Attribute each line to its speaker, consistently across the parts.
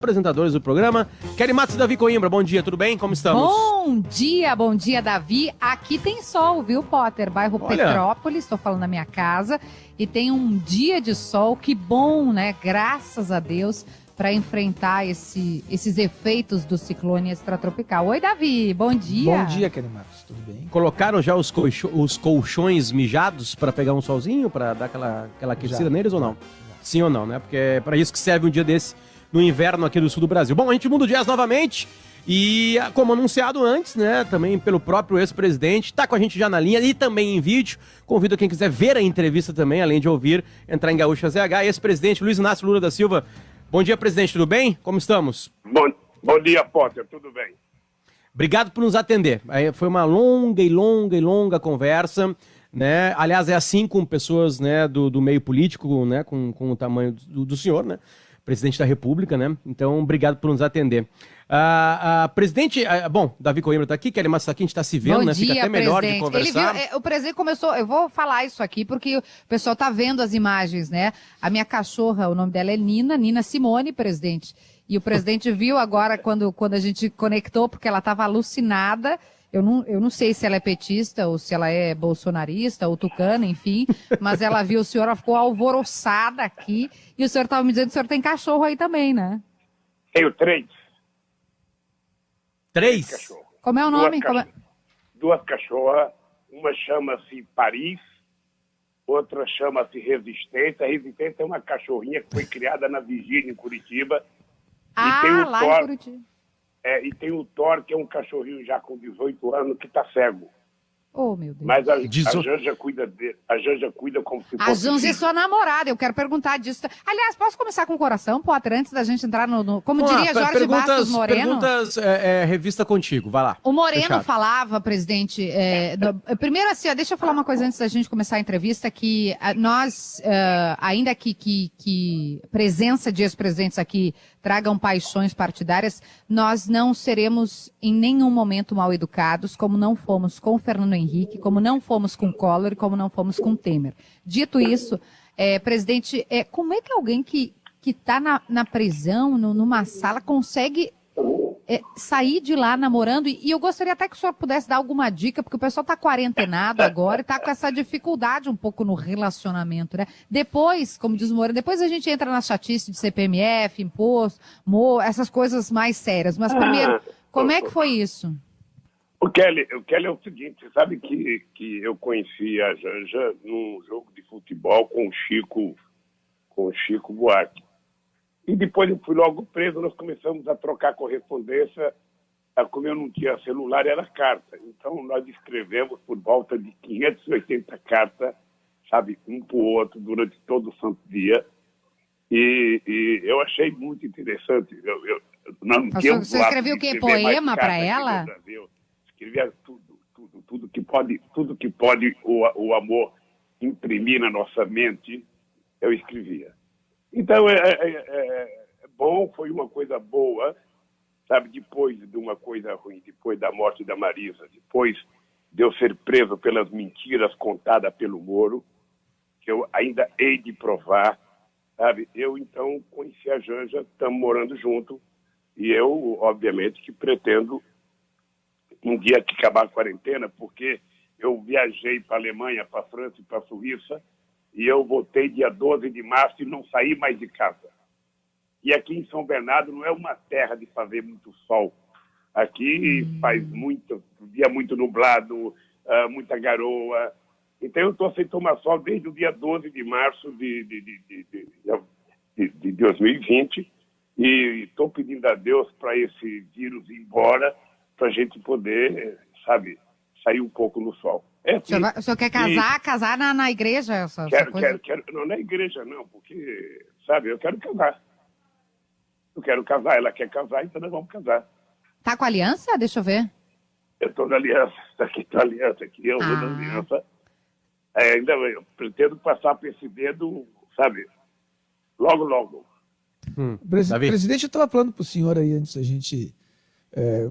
Speaker 1: Apresentadores do programa, Kelly Matos e Davi Coimbra. Bom dia, tudo bem? Como estamos?
Speaker 2: Bom dia, Davi. Aqui tem sol, viu, Potter? Bairro Petrópolis, estou falando na minha casa, e tem um dia de sol, que bom, né? Graças a Deus, para enfrentar esses efeitos do ciclone extratropical. Oi, Davi, bom dia.
Speaker 3: Bom dia, Kelly Matos, tudo bem?
Speaker 1: Colocaram já os colchões mijados para pegar um solzinho, para dar aquela aquecida neles ou não? Sim ou não, né? Porque é para isso que serve um dia desse no inverno aqui do sul do Brasil. Bom, a gente muda o jazz novamente e, como anunciado antes, né, também pelo próprio ex-presidente, tá com a gente já na linha e também em vídeo. Convido quem quiser ver a entrevista também, além de ouvir, entrar em Gaúcha ZH. Ex-presidente Luiz Inácio Lula da Silva. Bom dia, presidente, tudo bem? Como estamos?
Speaker 4: Bom dia, Potter, tudo bem?
Speaker 1: Obrigado por nos atender. Foi uma longa conversa, né? Aliás, é assim com pessoas, né, do meio político, né, com o tamanho do senhor, né? Presidente da República, né? Então, obrigado por nos atender. Presidente, bom, Davi Coimbra está aqui, Kelly Matos está aqui, a gente está se vendo, né? Fica até melhor de conversar.
Speaker 2: O presidente começou, eu vou falar isso aqui porque o pessoal está vendo as imagens, né? A minha cachorra, o nome dela é Nina Simone, presidente. E o presidente viu agora quando a gente conectou, porque ela estava alucinada. Eu não sei se ela é petista ou se ela é bolsonarista ou tucana, enfim, mas ela viu o senhor, ela ficou alvoroçada aqui, e o senhor estava me dizendo que o senhor tem cachorro aí também, né?
Speaker 4: Tenho três.
Speaker 1: Três?
Speaker 4: Cachorros.
Speaker 2: Como é o nome?
Speaker 4: Duas cachorras, uma chama-se Paris, outra chama-se Resistência. A Resistência é uma cachorrinha que foi criada na Vigília, em Curitiba.
Speaker 2: Em Curitiba.
Speaker 4: E tem o Thor, que é um cachorrinho já com 18 anos, que está cego.
Speaker 2: Oh, meu Deus.
Speaker 4: Mas a Janja cuida dele. A Janja cuida como se fosse...
Speaker 2: A Janja é sua namorada, eu quero perguntar disso. Aliás, posso começar com o coração, Potter, antes da gente entrar no como diria Jorge Bastos Moreno?
Speaker 1: Perguntas, revista contigo, vai lá.
Speaker 2: O Moreno falava, presidente, primeiro assim, deixa eu falar uma coisa antes da gente começar a entrevista, que nós, ainda que presença de ex-presidentes aqui tragam paixões partidárias, nós não seremos em nenhum momento mal educados, como não fomos com o Fernando Henrique, como não fomos com Collor e como não fomos com Temer. Dito isso, presidente, como é que alguém que está na prisão, numa sala, consegue sair de lá namorando? E eu gostaria até que o senhor pudesse dar alguma dica, porque o pessoal está quarentenado agora e está com essa dificuldade um pouco no relacionamento, né? Depois, como diz o Moreno, depois a gente entra na chatice de CPMF, imposto, essas coisas mais sérias. Mas primeiro, como é que foi isso?
Speaker 4: O Kelly é o seguinte, você sabe que eu conheci a Janja num jogo de futebol com o Chico Buarque. E depois eu fui logo preso, nós começamos a trocar correspondência, como eu não tinha celular, era carta. Então nós escrevemos por volta de 580 cartas, sabe, um para o outro, durante todo o santo dia. E eu achei muito interessante.
Speaker 2: Você escreveu o quê? Poema para ela?
Speaker 4: Escrevia tudo que pode o amor imprimir na nossa mente, eu escrevia. Então, bom, foi uma coisa boa, sabe, depois de uma coisa ruim, depois da morte da Marisa, depois de eu ser preso pelas mentiras contadas pelo Moro, que eu ainda hei de provar, sabe, eu então conheci a Janja, estamos morando junto, e eu, obviamente, que pretendo um dia que acabar a quarentena, porque eu viajei para a Alemanha, para a França e para a Suíça, e eu voltei dia 12 de março e não saí mais de casa. E aqui em São Bernardo não é uma terra de fazer muito sol. Aqui faz dia muito nublado, muita garoa. Então eu estou sem tomar sol desde o dia 12 de março de 2020 e estou pedindo a Deus para esse vírus ir embora, para a gente poder, sabe, sair um pouco no sol.
Speaker 2: O senhor quer casar na igreja?
Speaker 4: Quero, não na igreja não, porque, sabe, eu quero casar. Eu quero casar, ela quer casar, então nós vamos casar.
Speaker 2: Tá com aliança? Deixa eu ver.
Speaker 4: Eu estou na aliança, eu vou na aliança. Ainda eu pretendo passar por esse dedo, sabe, logo.
Speaker 3: Presidente, eu estava falando para o senhor aí antes da gente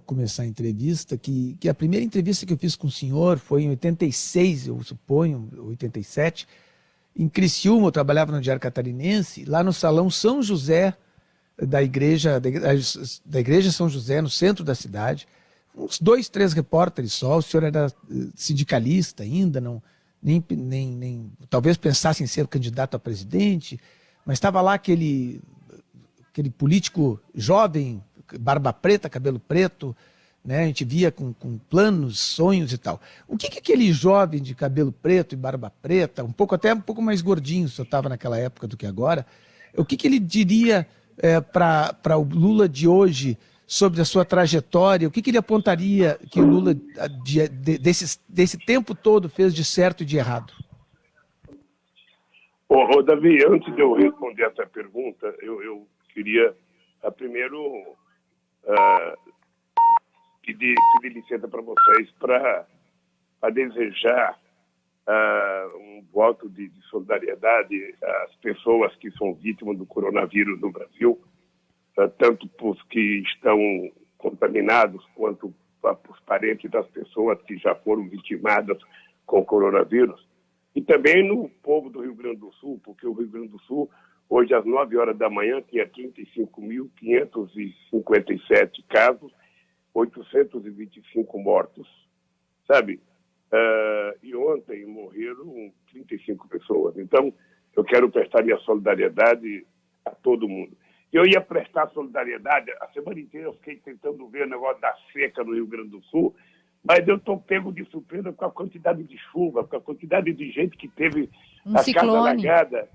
Speaker 3: começar a entrevista, que a primeira entrevista que eu fiz com o senhor foi em 86, eu suponho, 87, em Criciúma, eu trabalhava no Diário Catarinense, lá no Salão São José, da igreja São José, no centro da cidade. Uns 2, 3 repórteres só. O senhor era sindicalista ainda, nem talvez pensasse em ser candidato a presidente, mas estava lá aquele político jovem, barba preta, cabelo preto, né? A gente via com planos, sonhos e tal. O que aquele jovem de cabelo preto e barba preta, até um pouco mais gordinho, se eu estava naquela época do que agora, o que ele diria para o Lula de hoje sobre a sua trajetória? O que ele apontaria que o Lula desse tempo todo fez de certo e de errado?
Speaker 4: Ô, Davi, antes de eu responder essa pergunta, eu queria primeiro pedir licença para vocês para desejar um voto de solidariedade às pessoas que são vítimas do coronavírus no Brasil, tanto para os que estão contaminados quanto para os parentes das pessoas que já foram vitimadas com o coronavírus. E também no povo do Rio Grande do Sul, porque o Rio Grande do Sul, hoje às 9 horas da manhã, tinha 35.557 casos, 825 mortos, sabe? E ontem morreram 35 pessoas. Então, eu quero prestar minha solidariedade a todo mundo. Eu ia prestar solidariedade, a semana inteira eu fiquei tentando ver o negócio da seca no Rio Grande do Sul, mas eu estou pego de surpresa com a quantidade de chuva, com a quantidade de gente que teve a casa alagada.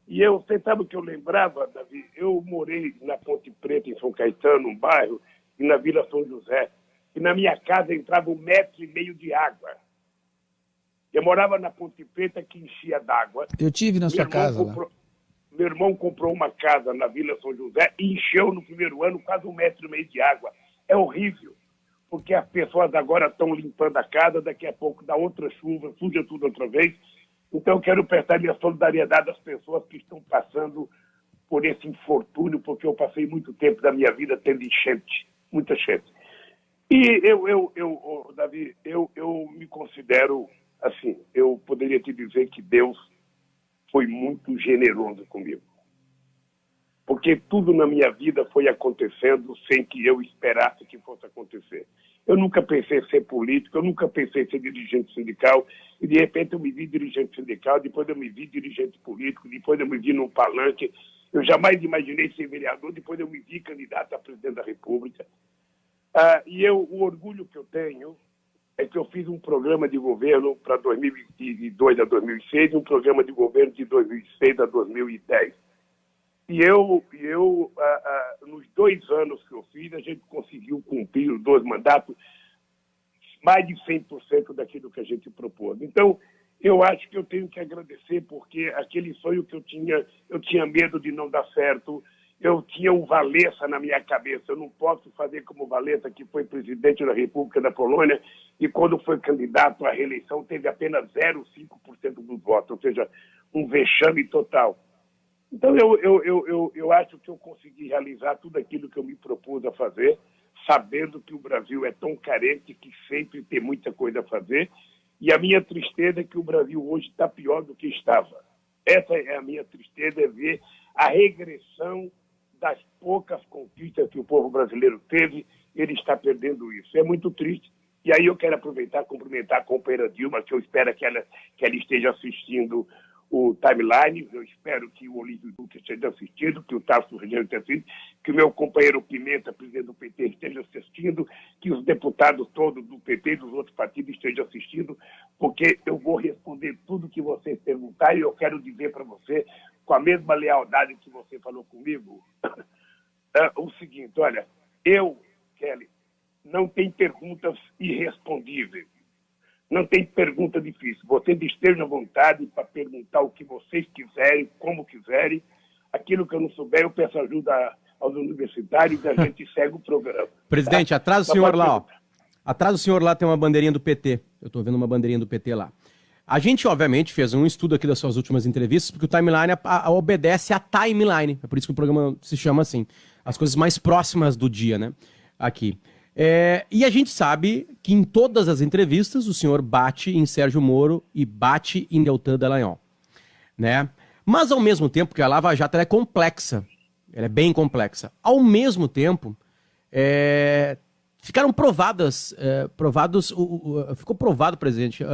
Speaker 4: E você sabe o que eu lembrava, Davi? Eu morei na Ponte Preta, em São Caetano, um bairro, e na Vila São José. E na minha casa entrava 1,5 metro de água. Eu morava na Ponte Preta, que enchia d'água.
Speaker 3: Eu tive na sua casa lá.
Speaker 4: Meu irmão comprou uma casa na Vila São José e encheu no primeiro ano quase 1,5 metro de água. É horrível, porque as pessoas agora estão limpando a casa, daqui a pouco dá outra chuva, suja tudo outra vez. Então eu quero prestar minha solidariedade às pessoas que estão passando por esse infortúnio, porque eu passei muito tempo da minha vida tendo enchente, muita enchente. E Davi, eu me considero assim, eu poderia te dizer que Deus foi muito generoso comigo. Porque tudo na minha vida foi acontecendo sem que eu esperasse que fosse acontecer. Eu nunca pensei em ser político, eu nunca pensei em ser dirigente sindical, e de repente eu me vi dirigente sindical, depois eu me vi dirigente político, depois eu me vi num palanque. Eu jamais imaginei ser vereador, depois eu me vi candidato a presidente da República. O orgulho que eu tenho é que eu fiz um programa de governo para 2002 a 2006 e um programa de governo de 2006 a 2010. E nos 2 anos que eu fiz, a gente conseguiu cumprir os 2 mandatos, mais de 100% daquilo que a gente propôs. Então, eu acho que eu tenho que agradecer, porque aquele sonho que eu tinha medo de não dar certo. Eu tinha o Wałęsa na minha cabeça. Eu não posso fazer como o Wałęsa, que foi presidente da República da Polônia, e quando foi candidato à reeleição teve apenas 0,5% dos votos, ou seja, um vexame total. Então, eu acho que eu consegui realizar tudo aquilo que eu me propus a fazer, sabendo que o Brasil é tão carente que sempre tem muita coisa a fazer, e a minha tristeza é que o Brasil hoje está pior do que estava. Essa é a minha tristeza, é ver a regressão das poucas conquistas que o povo brasileiro teve, ele está perdendo isso. É muito triste. E aí eu quero aproveitar e cumprimentar a companheira Dilma, que eu espero que ela esteja assistindo o Timeline, eu espero que o Olívio Dutra esteja assistindo, que o Tarso Regina esteja assistindo, que o meu companheiro Pimenta, presidente do PT, esteja assistindo, que os deputados todos do PT e dos outros partidos estejam assistindo, porque eu vou responder tudo que vocês perguntarem e eu quero dizer para você, com a mesma lealdade que você falou comigo, o seguinte: olha, Kelly, não tem perguntas irrespondíveis. Não tem pergunta difícil. Vocês estejam à vontade para perguntar o que vocês quiserem, como quiserem. Aquilo que eu não souber, eu peço ajuda aos universitários e a gente segue o programa.
Speaker 1: Presidente, atrás do senhor lá, ó. Atrás do senhor lá tem uma bandeirinha do PT. Eu estou vendo uma bandeirinha do PT lá. A gente, obviamente, fez um estudo aqui das suas últimas entrevistas, porque o Timeline obedece à timeline. É por isso que o programa se chama assim. As coisas mais próximas do dia, né? Aqui. E a gente sabe que em todas as entrevistas o senhor bate em Sérgio Moro e bate em Deltan Dallagnol, né? Mas ao mesmo tempo que a Lava Jato ela é complexa, Ela é bem complexa. Ao mesmo tempo, ficaram ficou provado, presidente,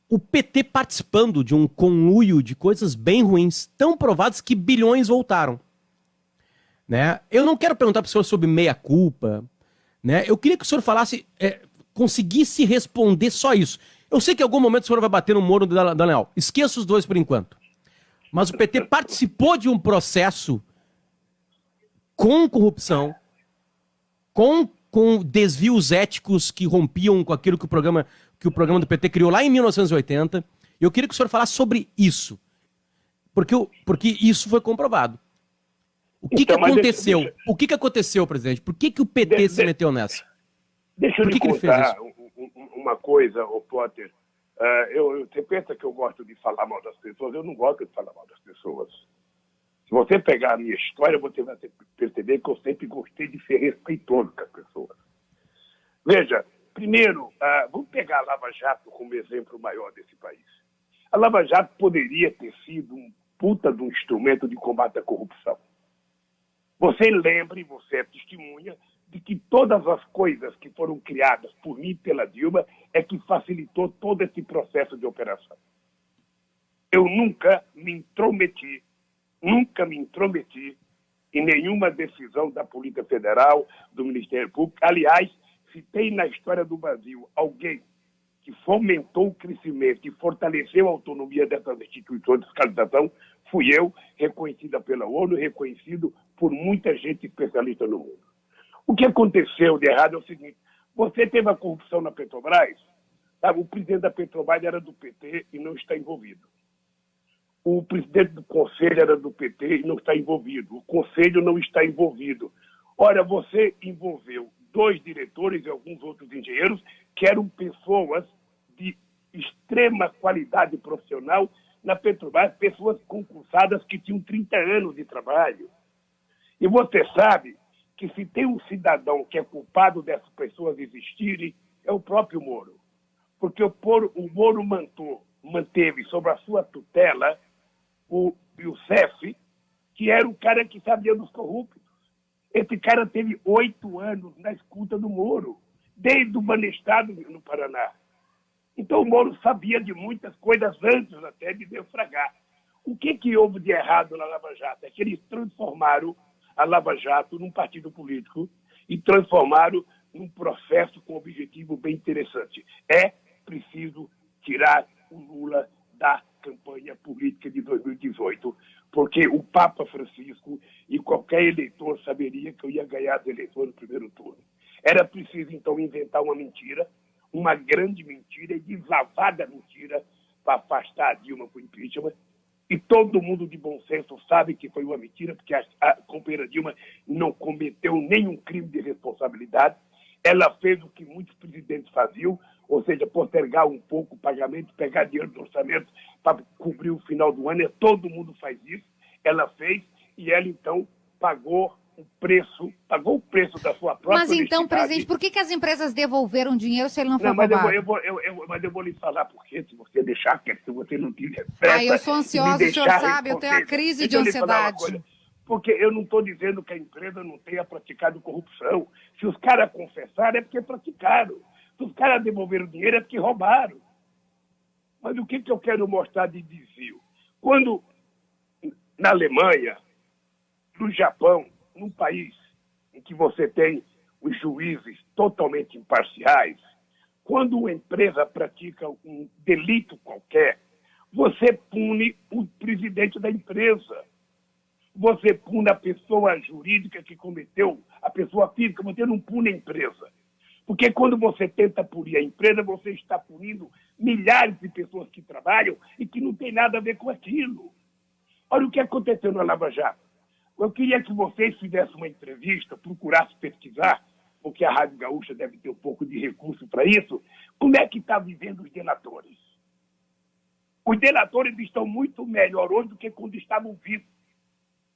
Speaker 1: o PT participando de um conluio de coisas bem ruins, tão provadas que bilhões voltaram. Né? Eu não quero perguntar para o senhor sobre meia-culpa, né? Eu queria que o senhor falasse, conseguisse responder só isso. Eu sei que em algum momento o senhor vai bater no Moro do Dallagnol. Esqueça os dois por enquanto. Mas o PT participou de um processo com corrupção, com desvios éticos que rompiam com aquilo que o programa do PT criou lá em 1980. E eu queria que o senhor falasse sobre isso. Porque isso foi comprovado. O que aconteceu? O que aconteceu, presidente? Por que o PT se meteu nessa?
Speaker 4: Deixa eu lhe contar uma coisa, ô Potter. Você pensa que eu gosto de falar mal das pessoas? Eu não gosto de falar mal das pessoas. Se você pegar a minha história, você vai perceber que eu sempre gostei de ser respeitoso com as pessoas. Veja, primeiro, vamos pegar a Lava Jato como exemplo maior desse país. A Lava Jato poderia ter sido um puta de um instrumento de combate à corrupção. Você lembra, e você é testemunha, de que todas as coisas que foram criadas por mim e pela Dilma é que facilitou todo esse processo de operação. Eu nunca me intrometi em nenhuma decisão da Polícia Federal, do Ministério Público. Aliás, se tem na história do Brasil alguém que fomentou o crescimento e fortaleceu a autonomia dessas instituições de fiscalização, fui eu, reconhecida pela ONU, reconhecido por muita gente especialista no mundo. O que aconteceu de errado é o seguinte: você teve a corrupção na Petrobras, sabe? O presidente da Petrobras era do PT e não está envolvido. O presidente do conselho era do PT e não está envolvido. O conselho não está envolvido. Olha, você envolveu 2 diretores e alguns outros engenheiros que eram pessoas de extrema qualidade profissional na Petrobras, pessoas concursadas que tinham 30 anos de trabalho. E você sabe que se tem um cidadão que é culpado dessas pessoas existirem, é o próprio Moro. Porque o Moro manteve sob a sua tutela o Youssef, que era o cara que sabia dos corruptos. Esse cara teve 8 anos na escuta do Moro, desde o Banestado no Paraná. Então o Moro sabia de muitas coisas antes até de naufragar. O que houve de errado na Lava Jato? É que eles transformaram a Lava Jato num partido político e transformaram num processo com um objetivo bem interessante. É preciso tirar o Lula da campanha política de 2018, porque o Papa Francisco e qualquer eleitor saberia que eu ia ganhar as eleições no primeiro turno. Era preciso, então, inventar uma mentira, uma grande mentira e deslavada mentira para afastar a Dilma para o impeachment. E todo mundo de bom senso sabe que foi uma mentira, porque a companheira Dilma não cometeu nenhum crime de responsabilidade. Ela fez o que muitos presidentes faziam, ou seja, postergar um pouco o pagamento, pegar dinheiro do orçamento para cobrir o final do ano. Todo mundo faz isso. Ela fez e ela, então, pagou o preço da sua própria
Speaker 2: Mas então, presidente, por que as empresas devolveram dinheiro se ele não foi
Speaker 4: roubado?
Speaker 2: roubado?
Speaker 4: Eu vou lhe falar por quê, se você deixar, se você não tiver
Speaker 2: pressa. Eu sou ansiosa, o senhor sabe, eu tenho a crise de ansiedade.
Speaker 4: Porque eu não estou dizendo que a empresa não tenha praticado corrupção. Se os caras confessaram, é porque praticaram. Se os caras devolveram dinheiro, é porque roubaram. Mas o que eu quero mostrar de desvio? Quando, na Alemanha, no Japão, num país em que você tem os juízes totalmente imparciais, quando uma empresa pratica um delito qualquer, você pune o presidente da empresa. Você pune a pessoa jurídica que cometeu, a pessoa física, você não pune a empresa. Porque quando você tenta punir a empresa, você está punindo milhares de pessoas que trabalham e que não tem nada a ver com aquilo. Olha o que aconteceu na Lava Jato. Eu queria que vocês fizessem uma entrevista, procurassem pesquisar, porque a Rádio Gaúcha deve ter um pouco de recurso para isso, como é que está vivendo os delatores. Os delatores estão muito melhor hoje do que quando estavam vivos.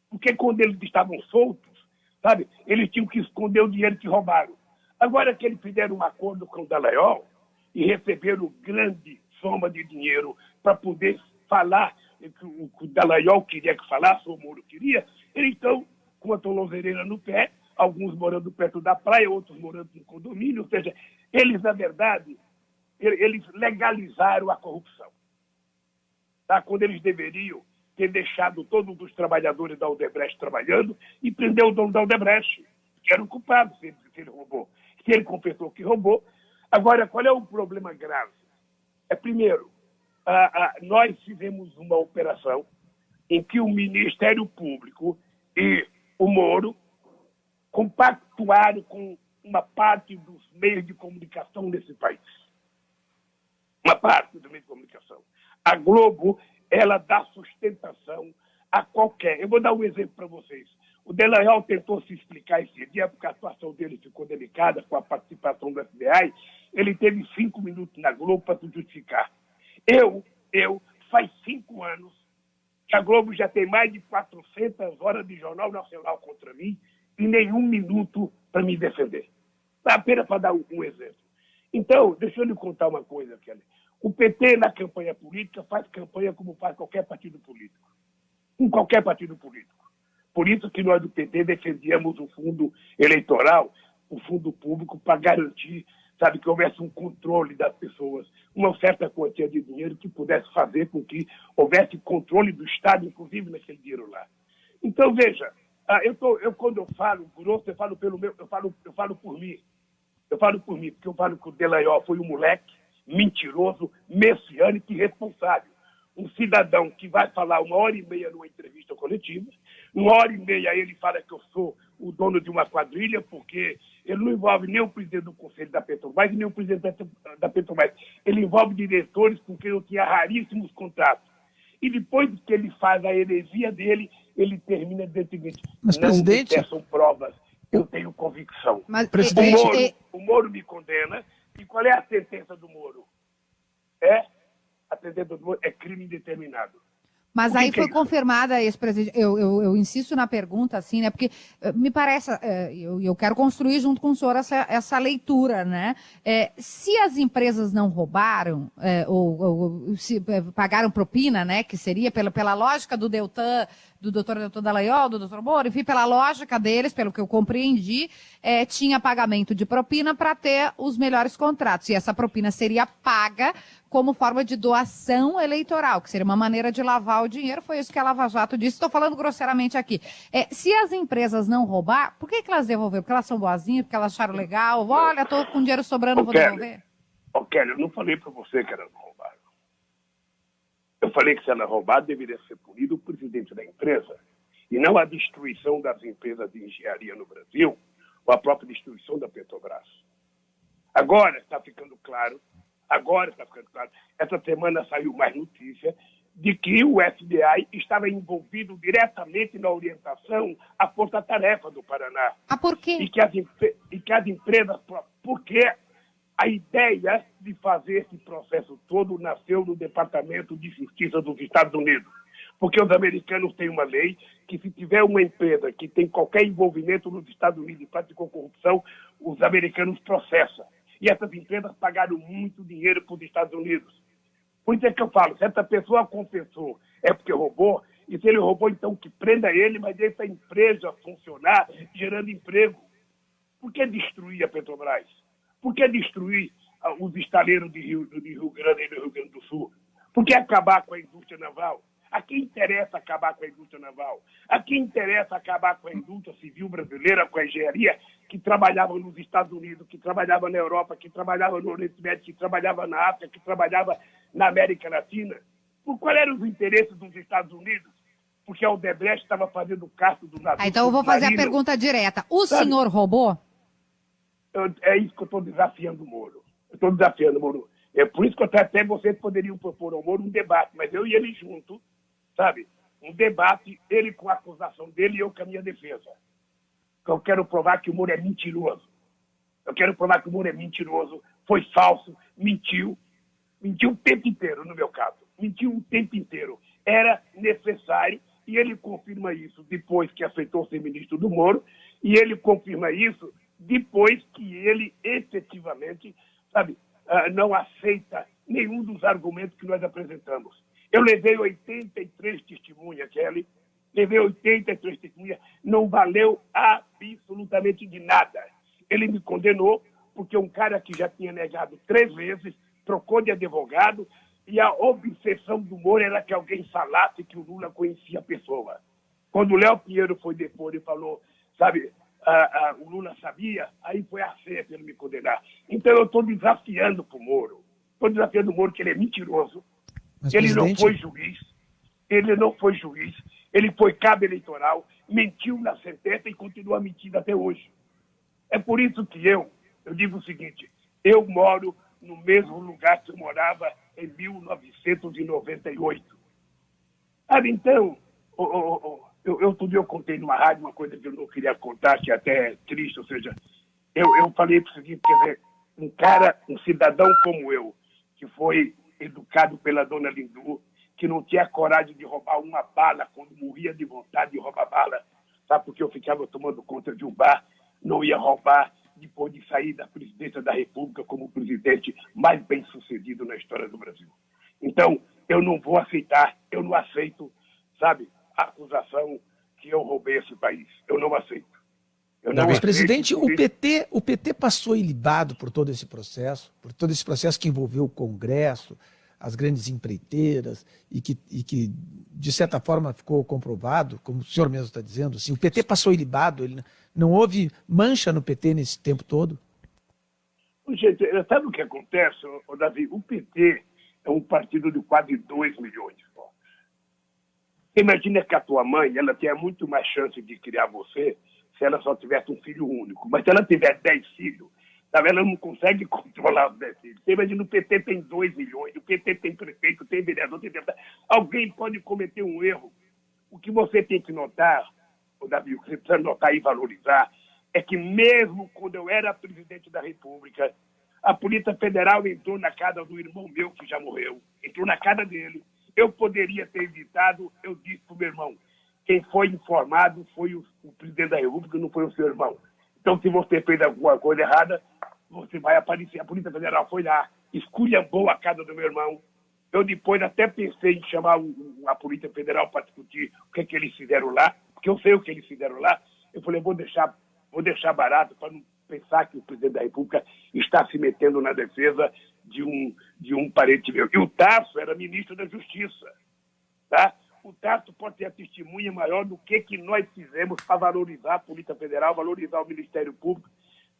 Speaker 4: Porque quando eles estavam soltos, sabe, eles tinham que esconder o dinheiro que roubaram. Agora que eles fizeram um acordo com o Dallagnol e receberam grande soma de dinheiro para poder falar o que o Dallagnol queria que falasse, ou o Moro queria, eles estão com a tornozeleira no pé, alguns morando perto da praia, outros morando no condomínio, ou seja, eles, na verdade, eles legalizaram a corrupção. Tá? Quando eles deveriam ter deixado todos os trabalhadores da Odebrecht trabalhando e prender o dono da Odebrecht, que era o culpado se ele roubou. Se ele confessou que roubou. Agora, qual é o problema grave? Primeiro, nós fizemos uma operação em que o Ministério Público e o Moro compactuaram com uma parte dos meios de comunicação desse país. Uma parte do meio de comunicação. A Globo, ela dá sustentação a qualquer... Eu vou dar um exemplo para vocês. O Dallagnol tentou se explicar esse dia, porque a situação dele ficou delicada com a participação do FBI. Ele teve 5 minutos na Globo para se justificar. Faz 5 anos que a Globo já tem mais de 400 horas de Jornal Nacional contra mim e nenhum minuto para me defender. Apenas para dar um exemplo. Então, deixa eu lhe contar uma coisa, Kelly. O PT, na campanha política, faz campanha como faz qualquer partido político. Com qualquer partido político. Por isso que nós do PT defendíamos o fundo eleitoral, o fundo público, para garantir, sabe, que houvesse um controle das pessoas, uma certa quantia de dinheiro que pudesse fazer com que houvesse controle do Estado, inclusive naquele dinheiro lá. Então, veja, quando eu falo grosso, eu falo por mim. Eu falo por mim, porque eu falo que o Dallagnol foi um moleque mentiroso, messiânico e irresponsável. Um cidadão que vai falar 1h30 numa entrevista coletiva, 1h30 ele fala que eu sou o dono de uma quadrilha, porque ele não envolve nem o presidente do Conselho da Petrobras, nem o presidente da Petrobras. Ele envolve diretores com quem eu tinha raríssimos contratos. E depois que ele faz a heresia dele, ele termina dizendo o seguinte:
Speaker 3: mas,
Speaker 4: não
Speaker 3: presidente,
Speaker 4: me peçam provas, eu tenho convicção.
Speaker 2: Mas,
Speaker 3: presidente,
Speaker 4: O Moro me condena. E qual é a sentença do Moro? A sentença do Moro é crime indeterminado.
Speaker 2: Mas aí foi
Speaker 4: é isso?
Speaker 2: confirmada, ex-presidente, eu insisto na pergunta, assim, né, porque me parece, eu quero construir junto com o senhor essa leitura, né, se as empresas não roubaram, ou se pagaram propina, né, que seria pela lógica do Deltan, do doutor Dallagnol, do doutor Moro, enfim, pela lógica deles, pelo que eu compreendi, tinha pagamento de propina para ter os melhores contratos, e essa propina seria paga como forma de doação eleitoral, que seria uma maneira de lavar o dinheiro, foi isso que a Lava Jato disse, estou falando grosseiramente aqui. Se as empresas não roubar, por que elas devolveram? Porque elas são boazinhas, porque elas acharam legal, olha, estou com dinheiro sobrando, vou devolver?
Speaker 4: Kelly, eu não falei para você que elas não roubaram. Eu falei que se ela roubar, deveria ser punido o presidente da empresa, e não a destruição das empresas de engenharia no Brasil, ou a própria destruição da Petrobras. Agora está ficando claro, essa semana saiu mais notícia de que o FBI estava envolvido diretamente na orientação à Força-Tarefa do Paraná.
Speaker 2: Por quê?
Speaker 4: E que as empresas... Porque a ideia de fazer esse processo todo nasceu no Departamento de Justiça dos Estados Unidos. Porque os americanos têm uma lei que, se tiver uma empresa que tem qualquer envolvimento nos Estados Unidos e praticou corrupção, os americanos processam. E essas empresas pagaram muito dinheiro para os Estados Unidos. Por isso é que eu falo, se essa pessoa confessou, é porque roubou, e se ele roubou, então que prenda ele, mas deixa a empresa funcionar, gerando emprego. Por que destruir a Petrobras? Por que destruir os estaleiros do Rio Grande e do Rio Grande do Sul? Por que acabar com a indústria naval? A quem interessa acabar com a indústria naval? A quem interessa acabar com a indústria civil brasileira, com a engenharia, que trabalhava nos Estados Unidos, que trabalhava na Europa, que trabalhava no Oriente Médio, que trabalhava na África, que trabalhava na América Latina? Por qual eram os interesses dos Estados Unidos? Porque a Odebrecht estava fazendo casto do navio.
Speaker 2: Então eu vou fazer a pergunta direta. O senhor roubou?
Speaker 4: É isso que eu estou desafiando o Moro. É por isso que até vocês poderiam propor ao Moro um debate, mas eu e ele junto, sabe? Um debate, ele com a acusação dele e eu com a minha defesa. Eu quero provar que o Moro é mentiroso. Foi falso, mentiu o tempo inteiro, no meu caso. Mentiu o tempo inteiro. Era necessário, e ele confirma isso depois que aceitou ser ministro do Moro, e ele confirma isso depois que ele efetivamente, sabe, não aceita nenhum dos argumentos que nós apresentamos. Eu levei 83 testemunhas, Kelly. Levei 83 testemunhas. Não valeu absolutamente de nada. Ele me condenou porque um cara que já tinha negado 3 vezes, trocou de advogado, e a obsessão do Moro era que alguém falasse que o Lula conhecia a pessoa. Quando o Léo Pinheiro foi depor e falou, sabe, o Lula sabia, aí foi a fé para ele me condenar. Então eu estou desafiando para o Moro. Estou desafiando o Moro que ele é mentiroso.
Speaker 3: Mas,
Speaker 4: ele
Speaker 3: presidente...
Speaker 4: não foi juiz. Ele não foi juiz. Ele foi cabo eleitoral, mentiu na sentença e continua mentindo até hoje. É por isso que eu digo o seguinte, eu moro no mesmo lugar que eu morava em 1998. Então, outro dia eu contei numa rádio uma coisa que eu não queria contar, que é até triste, ou seja, eu falei para o seguinte, quer dizer, um cidadão como eu, que foi educado pela dona Lindu, que não tinha coragem de roubar uma bala quando morria de vontade de roubar bala, sabe, porque eu ficava tomando conta de um bar, não ia roubar depois de sair da presidência da República como o presidente mais bem-sucedido na história do Brasil. Então, eu não vou aceitar, eu não aceito, sabe, a acusação que eu roubei esse país. Eu não aceito.
Speaker 3: Mas, presidente, o PT passou ilibado por todo esse processo que envolveu o Congresso, as grandes empreiteiras, e que, de certa forma, ficou comprovado, como o senhor mesmo está dizendo, assim, o PT passou ilibado, não houve mancha no PT nesse tempo todo?
Speaker 4: Gente, sabe o que acontece, Davi? O PT é um partido de quase 2 milhões de votos. Imagina que a tua mãe, ela tenha muito mais chance de criar você se ela só tivesse um filho único. Mas se ela tiver 10 filhos, sabe, ela não consegue controlar os 10 filhos. Você imagina, o PT tem 2 milhões, o PT tem prefeito, tem vereador, tem deputado. Alguém pode cometer um erro. O que você tem que notar, Davi, o que você precisa notar e valorizar, é que mesmo quando eu era presidente da República, a Polícia Federal entrou na casa do irmão meu, que já morreu, entrou na casa dele. Eu poderia ter evitado, eu disse para o meu irmão, quem foi informado foi o presidente da República, não foi o seu irmão. Então, se você fez alguma coisa errada, você vai aparecer. A Polícia Federal foi lá, esculhambou a casa do meu irmão. Eu depois até pensei em chamar a Polícia Federal para discutir o que eles fizeram lá, porque eu sei o que eles fizeram lá. Eu falei, vou deixar barato para não pensar que o presidente da República está se metendo na defesa de um parente meu. E o Tarso era ministro da Justiça, tá? O Tarso pode ter a testemunha maior do que nós fizemos para valorizar a Polícia Federal, valorizar o Ministério Público.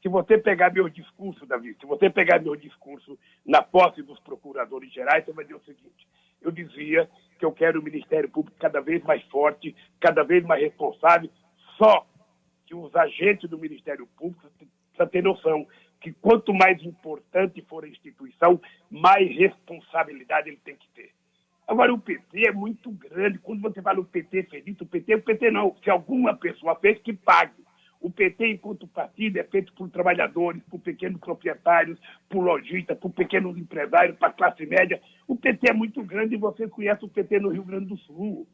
Speaker 4: Se você pegar meu discurso, Davi, se você pegar meu discurso na posse dos procuradores gerais, você vai dizer o seguinte, eu dizia que eu quero o Ministério Público cada vez mais forte, cada vez mais responsável, só que os agentes do Ministério Público precisam ter noção que quanto mais importante for a instituição, mais responsabilidade ele tem que ter. Agora, o PT é muito grande. Quando você fala o PT feliz, o PT não. Se alguma pessoa fez, que pague. O PT, enquanto partido, é feito por trabalhadores, por pequenos proprietários, por lojistas, por pequenos empresários, para a classe média. O PT é muito grande e você conhece o PT no Rio Grande do Sul.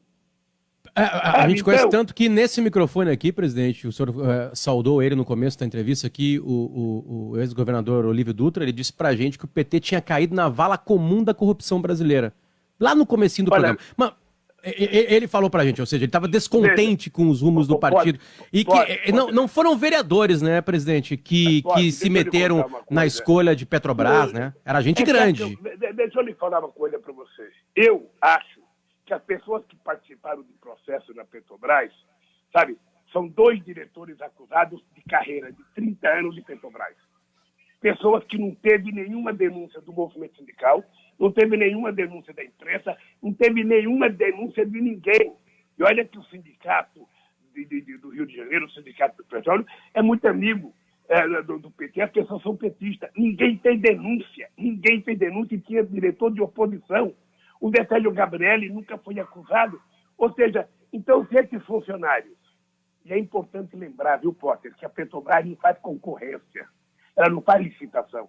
Speaker 1: A gente conhece tanto que nesse microfone aqui, presidente, o senhor saudou ele no começo da entrevista aqui, o ex-governador Olívio Dutra, ele disse pra gente que o PT tinha caído na vala comum da corrupção brasileira. Lá no comecinho do programa. Mas ele falou pra gente, ou seja, ele estava descontente com os rumos do partido. Não foram vereadores, né, presidente, que se meteram na escolha de Petrobras, né? Era gente grande.
Speaker 4: Deixa eu lhe falar uma coisa pra você. Eu acho que as pessoas que participaram do processo na Petrobras, sabe, são 2 diretores acusados de carreira de 30 anos de Petrobras. Pessoas que não teve nenhuma denúncia do movimento sindical, não teve nenhuma denúncia da imprensa, não teve nenhuma denúncia de ninguém. E olha que o sindicato do Rio de Janeiro, o sindicato do petróleo, é muito amigo do PT, as pessoas são petistas. Ninguém tem denúncia e tinha diretor de oposição. O Detélio Gabrielli nunca foi acusado. Ou seja, então se esses funcionários, e é importante lembrar, viu, Potter, que a Petrobras não faz concorrência, ela não faz licitação.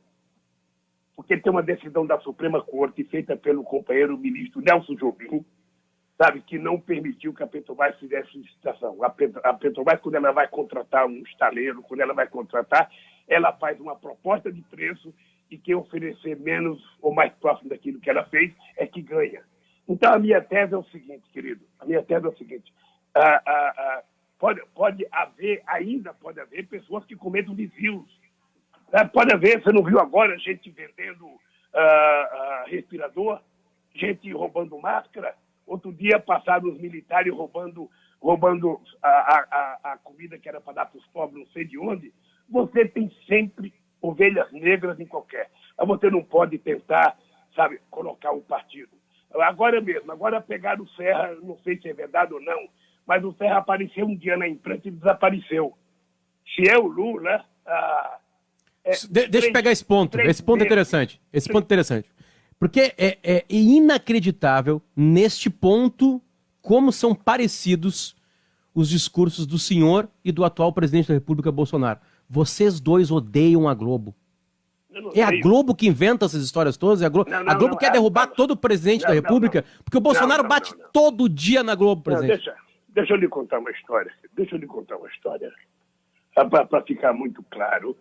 Speaker 4: Porque tem uma decisão da Suprema Corte feita pelo companheiro ministro Nelson Jobim, sabe, que não permitiu que a Petrobras fizesse licitação. A Petrobras, quando ela vai contratar um estaleiro, quando ela vai contratar, ela faz uma proposta de preço e quem oferecer menos ou mais próximo daquilo que ela fez é que ganha. Então, a minha tese é o seguinte, querido, ainda pode haver pessoas que cometam desvios. Pode haver, você não viu agora gente vendendo respirador, gente roubando máscara. Outro dia passaram os militares roubando a comida que era para dar para os pobres, não sei de onde. Você tem sempre ovelhas negras em qualquer. Mas você não pode tentar, sabe, colocar um partido. Agora pegaram o Serra, não sei se é verdade ou não, mas o Serra apareceu um dia na imprensa e desapareceu. Se é o Lula...
Speaker 1: Deixa eu pegar esse ponto. Esse ponto é interessante. Porque é inacreditável, neste ponto, como são parecidos os discursos do senhor e do atual presidente da República, Bolsonaro. Vocês dois odeiam a Globo. É a Globo que inventa essas histórias todas? A Globo quer derrubar todo o presidente da República? Porque o Bolsonaro bate todo dia na Globo, presidente.
Speaker 4: Deixa eu lhe contar uma história. Para ficar muito claro,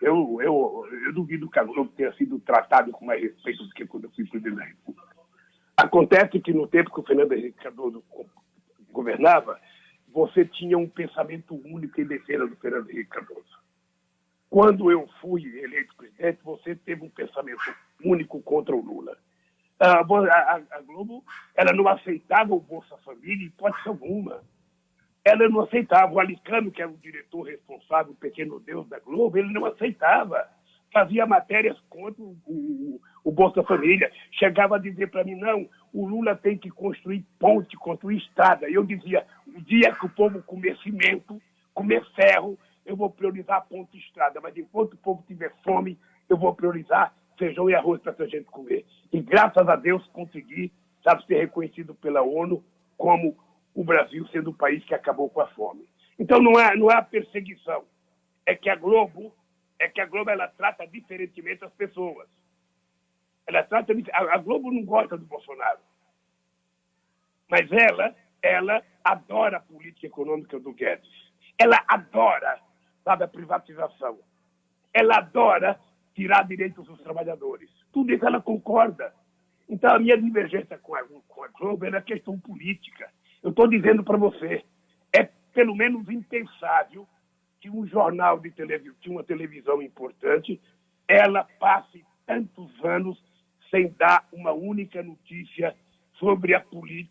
Speaker 4: eu duvido que a Globo tenha sido tratado com mais respeito do que quando eu fui presidente da República. Acontece que no tempo que o Fernando Henrique Cardoso governava, você tinha um pensamento único em defesa do Fernando Henrique Cardoso. Quando eu fui eleito presidente, você teve um pensamento único contra o Lula. A Globo, ela não aceitava o Bolsa Família, em hipótese alguma. Ela não aceitava. O Alicano, que era o diretor responsável, o pequeno Deus da Globo, ele não aceitava. Fazia matérias contra o Bolsa Família. Chegava a dizer para mim, não, o Lula tem que construir ponte, construir estrada. E eu dizia, o dia que o povo comer cimento, comer ferro, eu vou priorizar a ponte e estrada. Mas enquanto o povo tiver fome, eu vou priorizar feijão e arroz para essa gente comer. E graças a Deus consegui, sabe, ser reconhecido pela ONU como o Brasil sendo o país que acabou com a fome. Então não há perseguição. É que a Globo ela trata diferentemente as pessoas. A Globo não gosta do Bolsonaro. Mas ela adora a política econômica do Guedes. Ela adora, sabe, a privatização. Ela adora tirar direitos dos trabalhadores. Tudo isso ela concorda. Então a minha divergência com a Globo é na questão política. Eu estou dizendo para você, é pelo menos impensável que um jornal de uma televisão importante, ela passe tantos anos sem dar uma única notícia sobre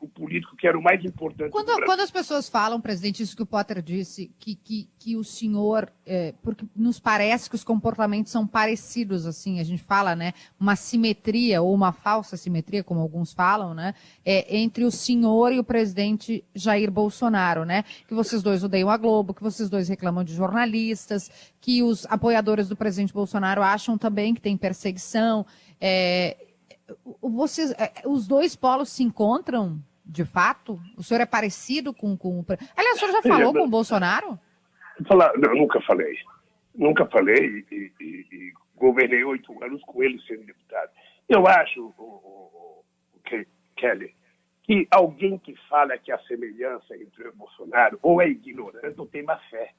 Speaker 4: o político que era o mais importante do Brasil.
Speaker 2: Quando as pessoas falam, presidente, isso que o Potter disse, que o senhor, porque nos parece que os comportamentos são parecidos, assim, a gente fala, né, uma simetria ou uma falsa simetria, como alguns falam, né, entre o senhor e o presidente Jair Bolsonaro, né, que vocês dois odeiam a Globo, que vocês dois reclamam de jornalistas, que os apoiadores do presidente Bolsonaro acham também que tem perseguição, os dois polos se encontram, de fato? O senhor é parecido com o... Aliás, o senhor já falou com o Bolsonaro?
Speaker 4: Não, nunca falei. Nunca falei e governei 8 anos com ele sendo deputado. Eu acho, Kelly, que alguém que fala que a semelhança entre o Bolsonaro ou é ignorante ou tem má fé.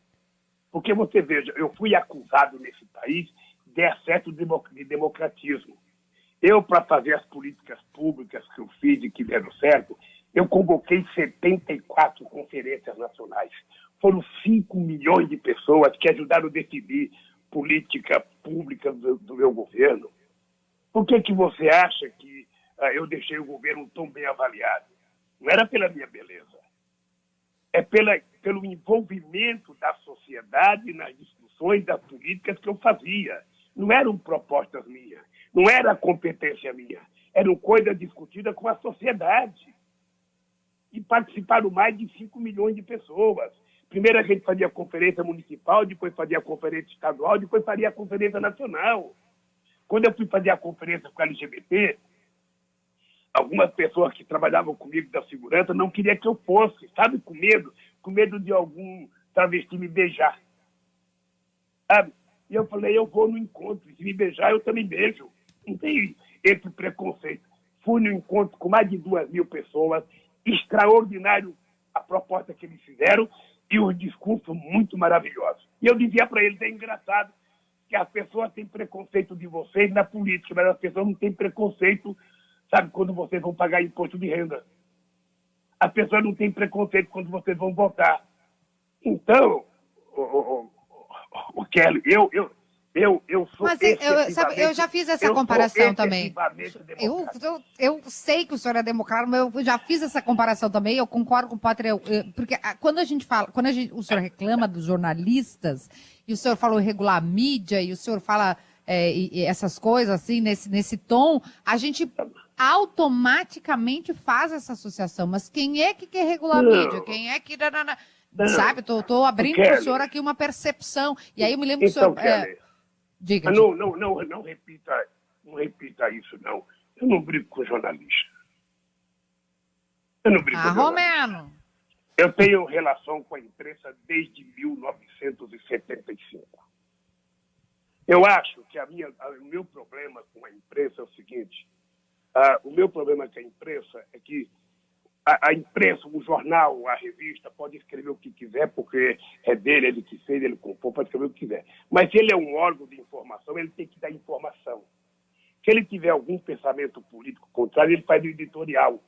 Speaker 4: Porque você veja, eu fui acusado nesse país de excesso de democratismo. Eu, para fazer as políticas públicas que eu fiz e que deram certo, eu convoquei 74 conferências nacionais. Foram 5 milhões de pessoas que ajudaram a decidir política pública do meu governo. Por que você acha que eu deixei o governo tão bem avaliado? Não era pela minha beleza. É pelo envolvimento da sociedade nas discussões das políticas que eu fazia. Não eram propostas minhas. Não era competência minha, eram coisas discutidas com a sociedade. E participaram mais de 5 milhões de pessoas. Primeiro a gente fazia a conferência municipal, depois fazia a conferência estadual, depois faria a conferência nacional. Quando eu fui fazer a conferência com a LGBT, algumas pessoas que trabalhavam comigo da segurança não queriam que eu fosse, sabe, com medo de algum travesti me beijar. Sabe? E eu falei, eu vou no encontro, se me beijar eu também beijo. Não tem esse preconceito. Fui no encontro com mais de 2.000 pessoas, extraordinário a proposta que eles fizeram e os discursos muito maravilhosos. E eu dizia para eles, é engraçado que as pessoas têm preconceito de vocês na política, mas as pessoas não têm preconceito Sabe, quando vocês vão pagar imposto de renda. As pessoas não têm preconceito quando vocês vão votar. Então, o Kelly, eu sou
Speaker 2: Mas sabe, eu já fiz essa comparação também. Eu sei que o senhor é democrata, mas eu já fiz essa comparação também. Eu concordo com o Potter, porque quando a gente fala, o senhor reclama dos jornalistas, e o senhor falou regular a mídia, e o senhor fala e essas coisas assim, nesse tom, a gente automaticamente faz essa associação. Mas quem é que quer regular a mídia? Quem é que... Não. Sabe, tô abrindo para o senhor aqui uma percepção. E aí eu me lembro que o senhor... Diga.
Speaker 4: Não repita isso, não. Eu não brigo com jornalista. Eu não brigo com jornalista.
Speaker 2: Romano!
Speaker 4: Eu tenho relação com a imprensa desde 1975. Eu acho que o meu problema com a imprensa é o seguinte. O meu problema com a imprensa é que a imprensa, o jornal, a revista, pode escrever o que quiser, porque é dele, ele que fez, ele comprou, pode escrever o que quiser. Mas se ele é um órgão de informação, ele tem que dar informação. Se ele tiver algum pensamento político contrário, ele faz o editorial.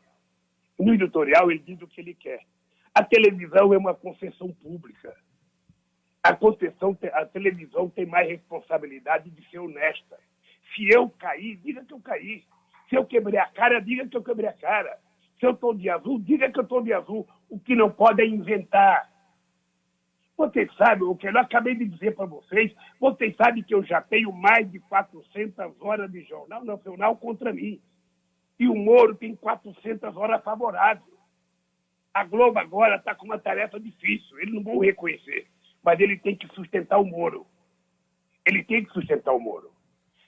Speaker 4: No editorial, ele diz o que ele quer. A televisão é uma concessão pública. A televisão tem mais responsabilidade de ser honesta. Se eu cair, diga que eu caí. Se eu quebrei a cara, diga que eu quebrei a cara. Se eu estou de azul, diga que eu estou de azul. O que não pode é inventar. Vocês sabem, o que eu acabei de dizer para vocês, vocês sabem que eu já tenho mais de 400 horas de jornal nacional contra mim. E o Moro tem 400 horas favoráveis. A Globo agora está com uma tarefa difícil. Eles não vão reconhecer. Mas ele tem que sustentar o Moro. Ele tem que sustentar o Moro.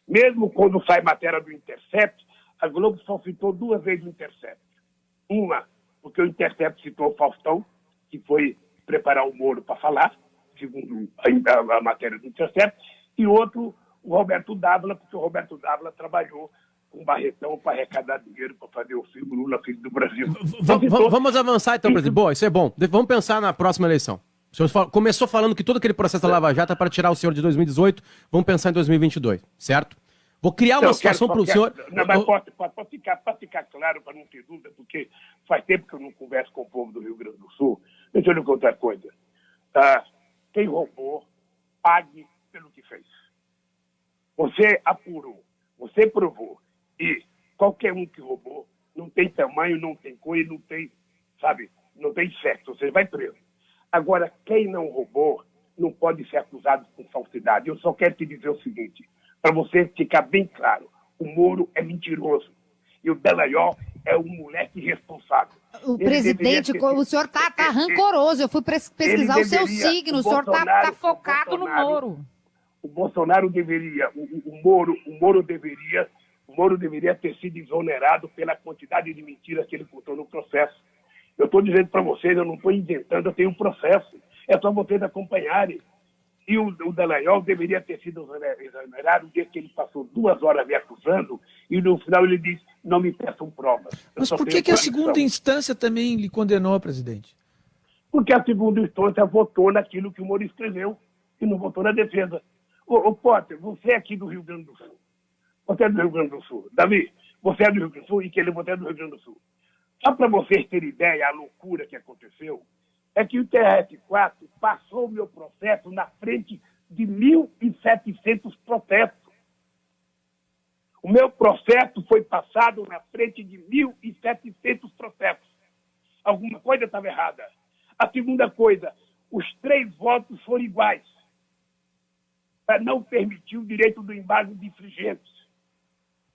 Speaker 4: Mesmo quando sai matéria do Intercept, a Globo só citou 2 vezes o Intercept. Uma, porque o Intercept citou o Faustão, que foi preparar o Moro para falar, segundo a matéria do Intercept, e outro, o Roberto Dávila, porque o Roberto Dávila trabalhou com Barretão para arrecadar dinheiro para fazer o filme Lula, Filho do Brasil.
Speaker 1: Vamos avançar então, presidente. Boa, isso é bom. Vamos pensar na próxima eleição. O senhor começou falando que todo aquele processo da Lava Jato é para tirar o senhor de 2018, vamos pensar em 2022, certo? Vou criar uma situação para o senhor...
Speaker 4: Não, mas pode ficar claro, para não ter dúvida, porque faz tempo que eu não converso com o povo do Rio Grande do Sul. Deixa eu lhe contar coisa. Quem roubou, pague pelo que fez. Você apurou, você provou. E qualquer um que roubou não tem tamanho, não tem cor e não tem, sabe, não tem sexo. Você vai preso. Agora, quem não roubou não pode ser acusado com falsidade. Eu só quero te dizer o seguinte... Para você ficar bem claro, o Moro é mentiroso. E o Dallagnol é um moleque responsável.
Speaker 2: O presidente, o senhor tá rancoroso. Eu fui pesquisar o seu signo. O senhor tá focado no Moro.
Speaker 4: O Bolsonaro deveria, o Moro deveria ter sido exonerado pela quantidade de mentiras que ele contou no processo. Eu estou dizendo para vocês, eu não estou inventando, eu tenho um processo. É só vocês acompanharem. E o Dallagnol deveria ter sido exonerado o dia que ele passou 2 horas me acusando e no final ele disse, não me peçam provas.
Speaker 3: Mas por que a segunda instância também lhe condenou, presidente?
Speaker 4: Porque a segunda instância votou naquilo que o Moro escreveu e não votou na defesa. Ô Potter, você é aqui do Rio Grande do Sul. Você é do Rio Grande do Sul. Davi, você é do Rio Grande do Sul e que ele votou é do Rio Grande do Sul. Só para vocês terem ideia, a loucura que aconteceu, é que o TRF4 passou o meu processo na frente de 1.700 protestos. O meu processo foi passado na frente de 1.700 protestos. Alguma coisa estava errada. A segunda coisa, os 3 votos foram iguais para não permitir o direito do embargo de infringentes,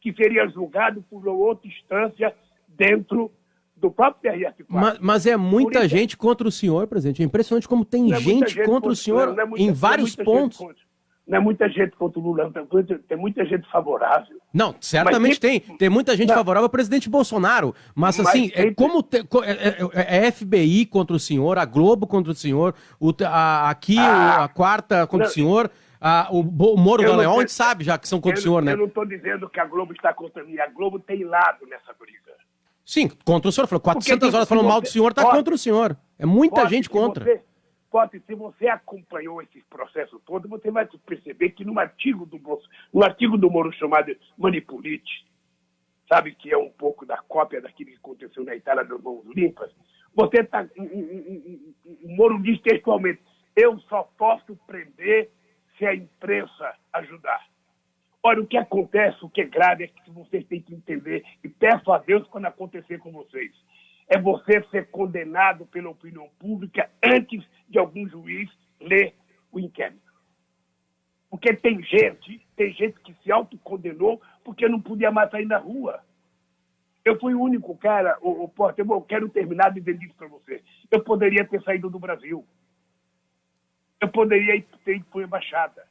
Speaker 4: que seria julgado por outra instância dentro do próprio TRF4.
Speaker 1: Mas é muita gente contra o senhor, presidente. É impressionante como tem gente contra o senhor em vários pontos.
Speaker 4: Não é muita gente contra o Lula, tem muita gente favorável.
Speaker 1: Não, certamente tem. Tem muita gente favorável ao presidente Bolsonaro. Mas assim, é FBI contra o senhor, a Globo contra o senhor, a Quarta contra o senhor, o Moro e o Dallagnol, a gente sabe já que são contra o senhor, né?
Speaker 4: Eu não estou dizendo que a Globo está contra mim. A Globo tem lado nessa briga.
Speaker 1: Sim, contra o senhor. Falou 400 horas falando mal do senhor, está contra o senhor. É muita gente contra.
Speaker 4: Se você acompanhou esses processos todos, você vai perceber que no artigo do Moro chamado Manipulite, sabe, que é um pouco da cópia daquilo que aconteceu na Itália das mãos limpas, você está... O Moro diz textualmente, eu só posso prender se a imprensa ajudar. Olha, o que acontece, o que é grave, é que vocês têm que entender, e peço a Deus quando acontecer com vocês, é você ser condenado pela opinião pública antes de algum juiz ler o inquérito. Porque tem gente que se autocondenou porque não podia mais sair na rua. Eu fui o único cara, Porta, eu quero terminar dizendo isso para você. Eu poderia ter saído do Brasil. Eu poderia ter ido para a embaixada.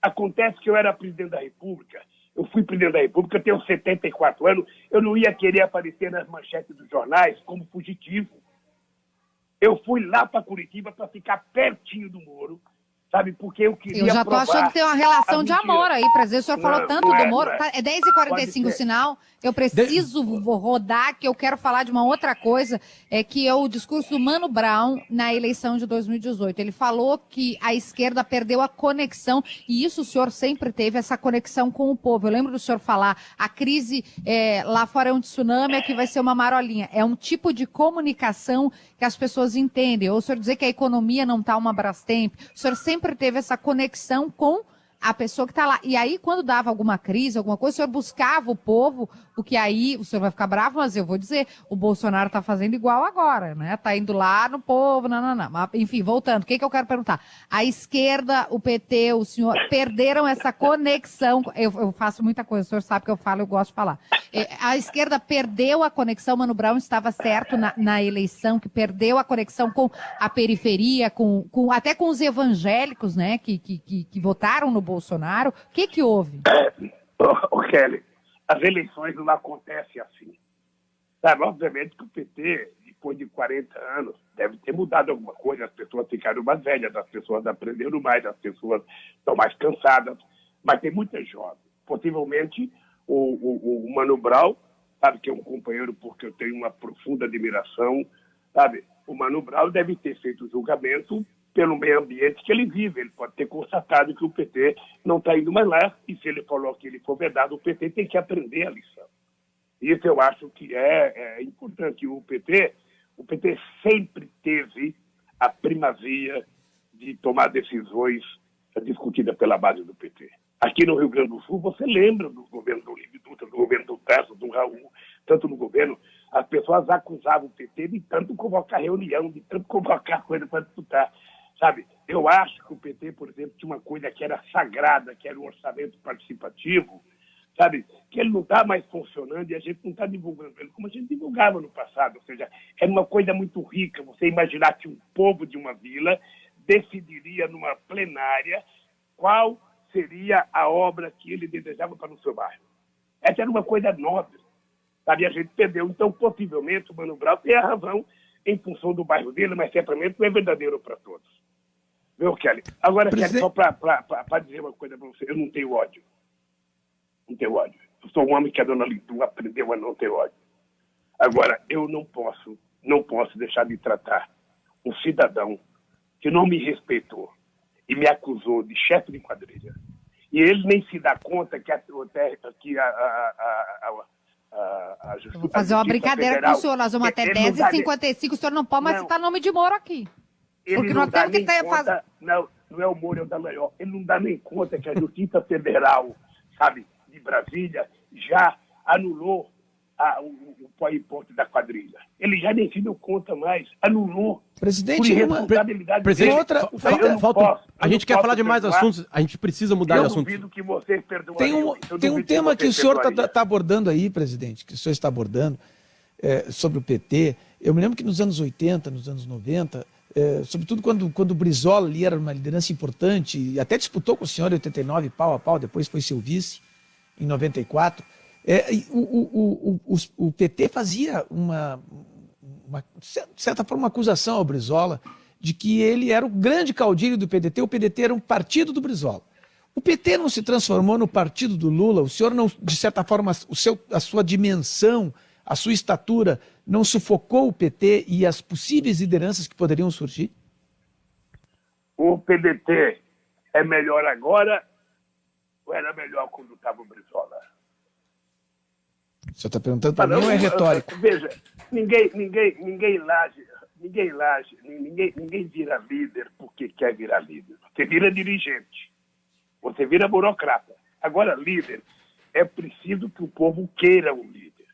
Speaker 4: Acontece que eu era presidente da República, eu fui presidente da República, eu tenho 74 anos, eu não ia querer aparecer nas manchetes dos jornais como fugitivo. Eu fui lá para Curitiba para ficar pertinho do Moro, sabe, porque eu queria
Speaker 2: Eu já tô achando que tem uma relação de amor aí, presidente. O senhor falou tanto do Moro. É 10h45 o sinal. Eu preciso rodar, que eu quero falar de uma outra coisa, que é o discurso do Mano Brown na eleição de 2018. Ele falou que a esquerda perdeu a conexão, e isso o senhor sempre teve, essa conexão com o povo. Eu lembro do senhor falar, a crise lá fora é um tsunami, aqui vai ser uma marolinha. É um tipo de comunicação que as pessoas entendem. Ou o senhor dizer que a economia não está uma Brastemp. O senhor sempre teve essa conexão com a pessoa que está lá. E aí, quando dava alguma crise, alguma coisa, o senhor buscava o povo, o que aí, o senhor vai ficar bravo, mas eu vou dizer, o Bolsonaro está fazendo igual agora, né? Está indo lá no povo, não. Mas, enfim, voltando, o que eu quero perguntar? A esquerda, o PT, o senhor, perderam essa conexão, eu faço muita coisa, o senhor sabe que eu falo, eu gosto de falar. A esquerda perdeu a conexão, Mano Brown estava certo na eleição, que perdeu a conexão com a periferia, até com os evangélicos, né, que votaram no Bolsonaro. O que houve?
Speaker 4: Kelly, as eleições não acontecem assim. Sabe, obviamente que o PT, depois de 40 anos, deve ter mudado alguma coisa, as pessoas ficaram mais velhas, as pessoas aprenderam mais, as pessoas estão mais cansadas, mas tem muita jovem. Possivelmente o Mano Brown, sabe, que é um companheiro porque eu tenho uma profunda admiração, sabe, o Mano Brown deve ter feito o julgamento pelo meio ambiente que ele vive. Ele pode ter constatado que o PT não está indo mais lá, e se ele falou que ele for vedado, o PT tem que aprender a lição. Isso eu acho que é importante. O PT sempre teve a primazia de tomar decisões discutidas pela base do PT. Aqui no Rio Grande do Sul, você lembra do governo do Olívio Dutra, do governo do Tasso, do Raul, tanto no governo, as pessoas acusavam o PT de tanto convocar reunião, de tanto convocar coisa para disputar. Sabe, eu acho que o PT, por exemplo, tinha uma coisa que era sagrada, que era o orçamento participativo, sabe, que ele não está mais funcionando e a gente não está divulgando ele como a gente divulgava no passado. Ou seja, era uma coisa muito rica você imaginar que um povo de uma vila decidiria numa plenária qual seria a obra que ele desejava para o seu bairro. Essa era uma coisa nobre, sabe, e a gente perdeu. Então, possivelmente, o Mano Brown tem a razão em função do bairro dele, mas certamente não é verdadeiro para todos. Viu, Kelly? Agora, Kelly, só para dizer uma coisa para você, eu não tenho ódio. Não tenho ódio. Eu sou um homem que a dona Lidu aprendeu a não ter ódio. Agora, eu não posso deixar de tratar um cidadão que não me respeitou e me acusou de chefe de quadrilha. E ele nem se dá conta que a
Speaker 2: vou fazer uma brincadeira com o senhor, nós vamos até 10h55, o senhor não pode mais citar nome de Moro aqui. Porque nós temos que ter...
Speaker 4: Não é o Moro, é o Dallagnol. Ele não dá nem conta que a Justiça Federal, sabe, de Brasília, já anulou o pó-imposto da quadrilha. Ele já nem se deu conta mais, anulou.
Speaker 3: Presidente,
Speaker 1: a gente quer falar de mais assuntos, a gente precisa mudar de assunto.
Speaker 4: Eu duvido que vocês perdoem.
Speaker 3: Tem um tema que o senhor está abordando aí, presidente, que o senhor está abordando, sobre o PT. Eu me lembro que nos anos 80, nos anos 90, sobretudo quando o Brizola ali era uma liderança importante, e até disputou com o senhor em 89, pau a pau, depois foi seu vice em 94, o PT fazia de certa forma, uma acusação ao Brizola de que ele era o grande caudilho do PDT, o PDT era um partido do Brizola. O PT não se transformou no partido do Lula? O senhor não, de certa forma, a sua dimensão, a sua estatura, não sufocou o PT e as possíveis lideranças que poderiam surgir?
Speaker 4: O PDT é melhor agora ou era melhor quando estava o Brizola?
Speaker 3: O senhor está perguntando para mim ou é retórico?
Speaker 4: Veja, ninguém vira líder porque quer virar líder. Você vira dirigente, você vira burocrata. Agora, líder, é preciso que o povo queira um líder.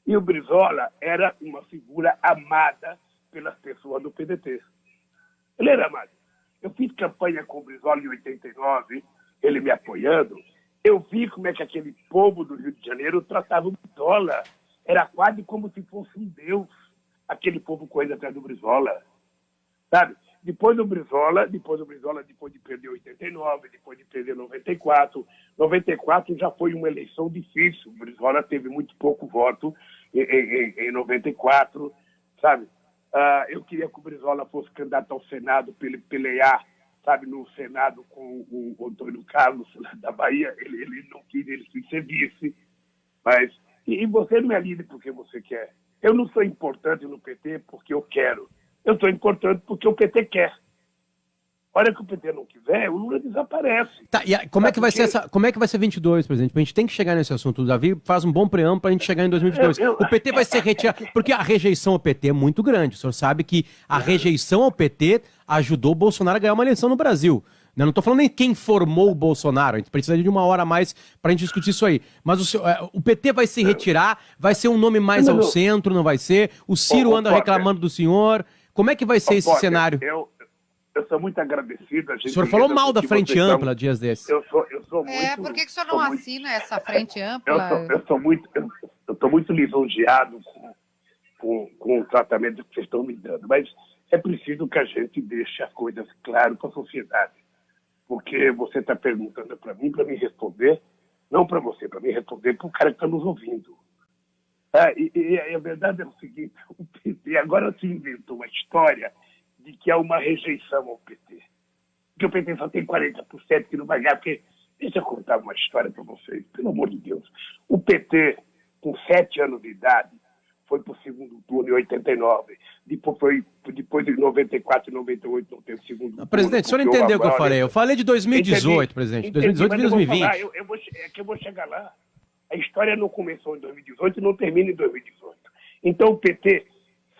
Speaker 4: E o Brizola era uma figura amada pelas pessoas do PDT. Ele era amado. Eu fiz campanha com o Brizola em 89, ele me apoiando. Eu vi como é que aquele povo do Rio de Janeiro tratava o Brizola. Era quase como se fosse um deus, aquele povo correndo atrás do Brizola. Sabe? Depois de perder 89, depois de perder 94. 94 já foi uma eleição difícil. O Brizola teve muito pouco voto em 94, sabe? Eu queria que o Brizola fosse candidato ao Senado pelear, sabe, no Senado com o Antônio Carlos da Bahia. Ele não queria, ele quis ser vice. Mas, e você não é líder porque você quer. Eu não sou importante no PT porque eu quero. Eu sou importante porque o PT quer. Hora que o PT não quiser, o Lula desaparece.
Speaker 1: Tá, e como é que vai ser como é que vai ser 22, presidente? A gente tem que chegar nesse assunto. O Davi faz um bom preâmbulo pra gente chegar em 2022. O PT vai ser retirado, porque a rejeição ao PT é muito grande. O senhor sabe que a rejeição ao PT ajudou o Bolsonaro a ganhar uma eleição no Brasil. Eu não tô falando nem quem formou o Bolsonaro, a gente precisa de uma hora a mais pra gente discutir isso aí. Mas o PT vai se retirar, vai ser um nome mais ao centro, não vai ser? O Ciro anda reclamando do senhor. Como é que vai ser esse cenário?
Speaker 4: Eu sou muito agradecido.
Speaker 1: O senhor falou mal da Frente Ampla dias desses.
Speaker 4: Eu sou muito...
Speaker 2: Por que o senhor não assina essa Frente Ampla?
Speaker 4: Eu estou muito lisonjeado com o tratamento que vocês estão me dando. Mas é preciso que a gente deixe as coisas claras para a sociedade. Porque você está perguntando para mim responder, não para você, para mim responder para o cara que está nos ouvindo. E a verdade é o seguinte, o PT agora se inventou uma história de que há uma rejeição ao PT. Que o PT só tem 40% que não vai ganhar, porque... Deixa eu contar uma história para vocês, pelo amor de Deus. O PT, com 7 anos de idade, foi para o segundo turno em 89. Depois de 94 e 98 não teve segundo turno.
Speaker 1: Presidente, o senhor entendeu o que eu falei? Eu falei de 2018,
Speaker 4: entendi,
Speaker 1: presidente. 2018
Speaker 4: 2018
Speaker 1: e 2020.
Speaker 4: Eu vou chegar lá. A história não começou em 2018 e não termina em 2018. Então o PT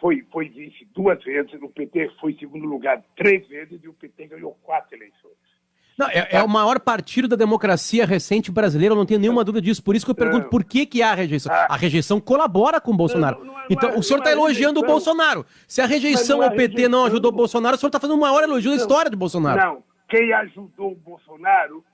Speaker 4: foi vice 2 vezes, o PT foi em segundo lugar 3 vezes e o PT ganhou 4 eleições.
Speaker 1: Não, é o maior partido da democracia recente brasileira, eu não tenho nenhuma dúvida disso. Por isso que eu pergunto por que há a rejeição. A rejeição colabora com o Bolsonaro. Então, o senhor está elogiando o Bolsonaro. Se a rejeição ao PT não ajudou o Bolsonaro, o senhor está fazendo o maior elogio da história de Bolsonaro.
Speaker 4: Não, quem ajudou o Bolsonaro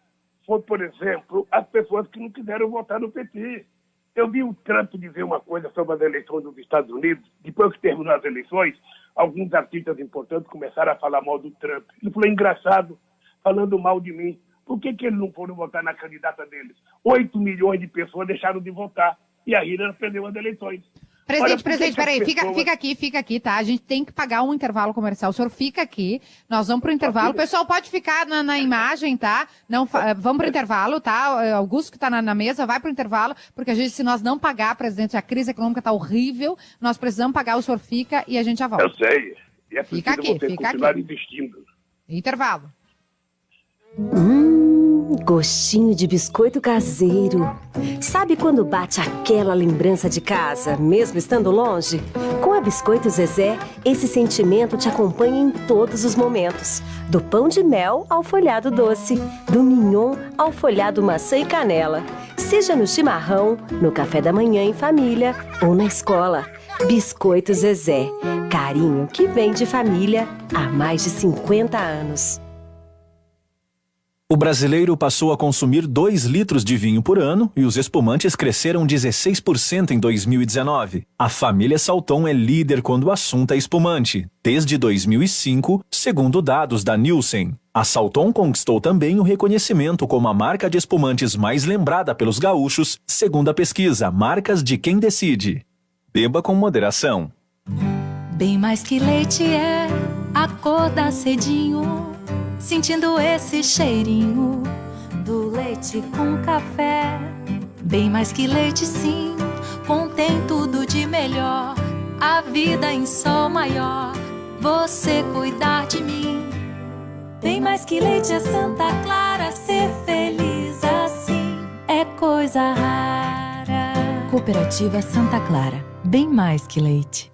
Speaker 4: foi, por exemplo, as pessoas que não quiseram votar no PT. Eu vi o Trump dizer uma coisa sobre as eleições dos Estados Unidos. Depois que terminou as eleições, alguns artistas importantes começaram a falar mal do Trump. Ele falou, engraçado, falando mal de mim. Por que eles não foram votar na candidata deles? 8 milhões de pessoas deixaram de votar e a Hillary perdeu as eleições.
Speaker 2: Presidente, peraí, fica aqui, tá? A gente tem que pagar um intervalo comercial. O senhor fica aqui, nós vamos pro intervalo. O pessoal pode ficar na imagem, tá? Não, vamos pro intervalo, tá? Augusto que tá na mesa, vai pro intervalo, porque se nós não pagar, presidente, a crise econômica tá horrível, nós precisamos pagar, o senhor fica e a gente já volta.
Speaker 4: Eu sei. E é preciso você continuar investindo.
Speaker 2: Intervalo.
Speaker 5: Gostinho de biscoito caseiro. Sabe quando bate aquela lembrança de casa, mesmo estando longe? Com a Biscoito Zezé, esse sentimento te acompanha em todos os momentos. Do pão de mel ao folhado doce, do mignon ao folhado maçã e canela. Seja no chimarrão, no café da manhã em família ou na escola. Biscoito Zezé, carinho que vem de família há mais de 50 anos.
Speaker 6: O brasileiro passou a consumir 2 litros de vinho por ano e os espumantes cresceram 16% em 2019. A família Salton é líder quando o assunto é espumante, desde 2005, segundo dados da Nielsen. A Salton conquistou também o reconhecimento como a marca de espumantes mais lembrada pelos gaúchos, segundo a pesquisa Marcas de Quem Decide. Beba com moderação.
Speaker 7: Bem mais que leite é acordar cedinho, sentindo esse cheirinho do leite com café. Bem mais que leite, sim, contém tudo de melhor. A vida em sol maior, você cuidar de mim. Bem mais que leite é Santa Clara, ser feliz assim é coisa rara. Cooperativa Santa Clara. Bem mais que leite.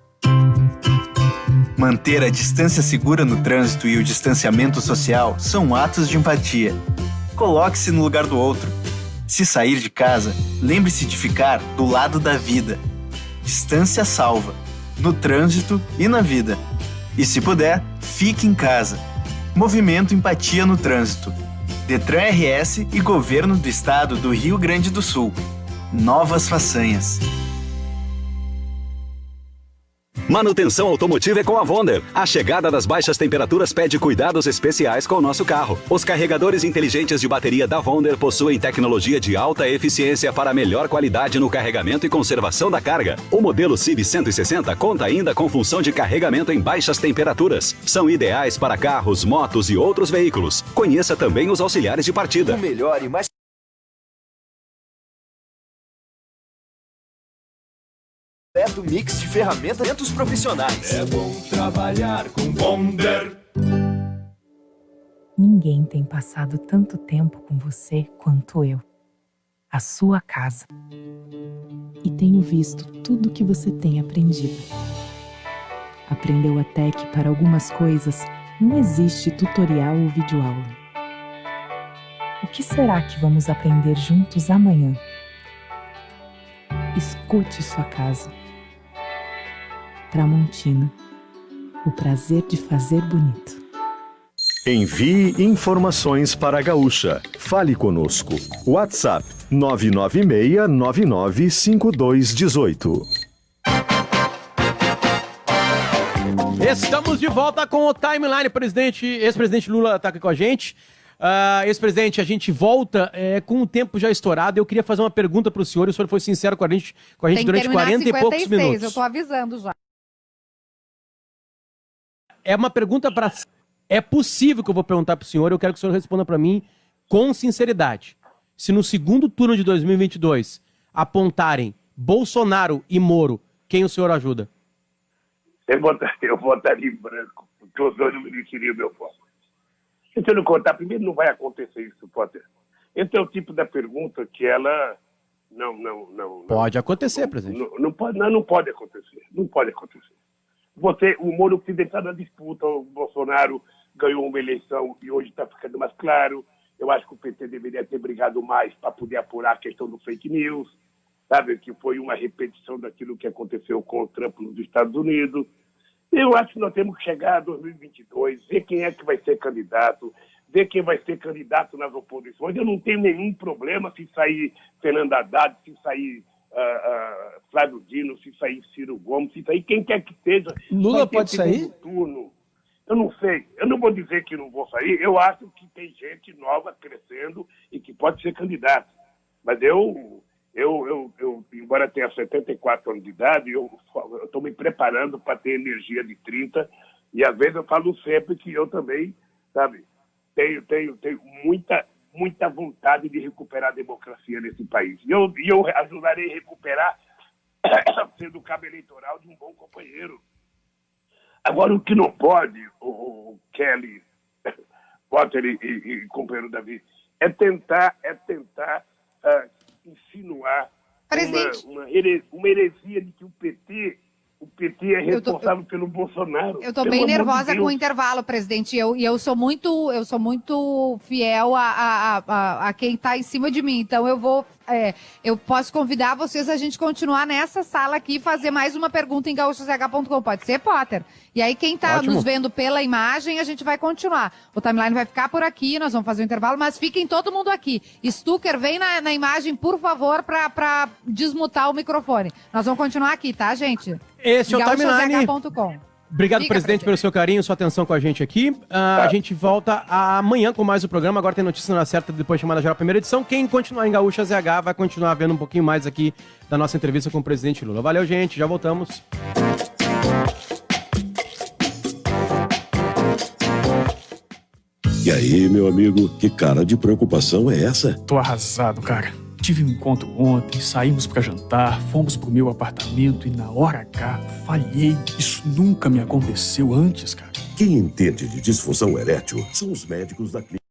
Speaker 8: Manter a distância segura no trânsito e o distanciamento social são atos de empatia. Coloque-se no lugar do outro. Se sair de casa, lembre-se de ficar do lado da vida. Distância salva, no trânsito e na vida. E se puder, fique em casa. Movimento Empatia no Trânsito. Detran RS e Governo do Estado do Rio Grande do Sul. Novas façanhas.
Speaker 9: Manutenção automotiva é com a Wonder. A chegada das baixas temperaturas pede cuidados especiais com o nosso carro. Os carregadores inteligentes de bateria da Wonder possuem tecnologia de alta eficiência para melhor qualidade no carregamento e conservação da carga. O modelo CIV 160 conta ainda com função de carregamento em baixas temperaturas. São ideais para carros, motos e outros veículos. Conheça também os auxiliares de partida.
Speaker 10: O melhor e mais completo mix de ferramentas profissionais.
Speaker 11: É bom trabalhar com Wonder.
Speaker 12: Ninguém tem passado tanto tempo com você quanto eu. A sua casa. E tenho visto tudo que você tem aprendido. Aprendeu até que para algumas coisas não existe tutorial ou videoaula. O que será que vamos aprender juntos amanhã? Escute sua casa. Tramontina. O prazer de fazer bonito.
Speaker 13: Envie informações para a Gaúcha. Fale conosco. WhatsApp 996995218.
Speaker 1: Estamos de volta com o Timeline. Ex-presidente Lula está aqui com a gente. Ex-presidente, a gente volta com o tempo já estourado. Eu queria fazer uma pergunta para o senhor. O senhor foi sincero com a gente durante 40 e poucos minutos.
Speaker 2: Eu estou avisando já.
Speaker 1: É uma pergunta para... É possível que eu vou perguntar para o senhor, eu quero que o senhor responda para mim com sinceridade. Se no segundo turno de 2022 apontarem Bolsonaro e Moro, quem o senhor ajuda?
Speaker 4: Eu votaria em branco, porque os dois não mereceriam meu voto. Se eu não contar, primeiro não vai acontecer isso, Potter. Esse é o tipo da pergunta que ela... Não.
Speaker 1: Pode acontecer, presidente.
Speaker 4: Não pode acontecer. Não pode acontecer. O Moro está na disputa, o Bolsonaro ganhou uma eleição e hoje está ficando mais claro. Eu acho que o PT deveria ter brigado mais para poder apurar a questão do fake news, sabe, que foi uma repetição daquilo que aconteceu com o Trump nos Estados Unidos. Eu acho que nós temos que chegar a 2022, ver quem é que vai ser candidato, ver quem vai ser candidato nas oposições. Eu não tenho nenhum problema se sair Fernando Haddad, se sair Flávio Dino, se sair Ciro Gomes, se sair quem quer que seja.
Speaker 3: Lula pode sair?
Speaker 4: Turno. Eu não sei. Eu não vou dizer que não vou sair. Eu acho que tem gente nova crescendo e que pode ser candidato. Mas eu embora tenha 74 anos de idade, eu estou me preparando para ter energia de 30. E às vezes eu falo sempre que eu também, sabe, tenho muita vontade de recuperar a democracia nesse país. E eu ajudarei a recuperar sendo o cabo eleitoral de um bom companheiro. Agora, o que não pode, o Kelly, Potter e companheiro Davi, é tentar insinuar uma heresia de que o PT é responsável pelo Bolsonaro.
Speaker 2: Eu tô bem nervosa com o intervalo, presidente. E eu sou muito fiel a quem está em cima de mim. Então eu posso convidar vocês a gente continuar nessa sala aqui e fazer mais uma pergunta em gaúchozh.com. Pode ser, Potter? E aí quem está nos vendo pela imagem, a gente vai continuar. O timeline vai ficar por aqui, nós vamos fazer um intervalo, mas fiquem todo mundo aqui. Stucker, vem na imagem, por favor, para desmutar o microfone. Nós vamos continuar aqui, tá, gente?
Speaker 1: Esse é o Timeline. Obrigado,
Speaker 2: Fica,
Speaker 1: presidente, pelo seu carinho, sua atenção com a gente aqui. A gente volta amanhã com mais o programa. Agora tem notícia na certa, depois chamada geral, primeira edição. Quem continuar em Gaúcha ZH vai continuar vendo um pouquinho mais aqui da nossa entrevista com o presidente Lula. Valeu, gente. Já voltamos.
Speaker 14: E aí, meu amigo, que cara de preocupação é essa?
Speaker 15: Tô arrasado, cara. Tive um encontro ontem, saímos pra jantar, fomos pro meu apartamento e na hora H, falhei. Isso nunca me aconteceu antes, cara.
Speaker 14: Quem entende de disfunção erétil são os médicos da clínica.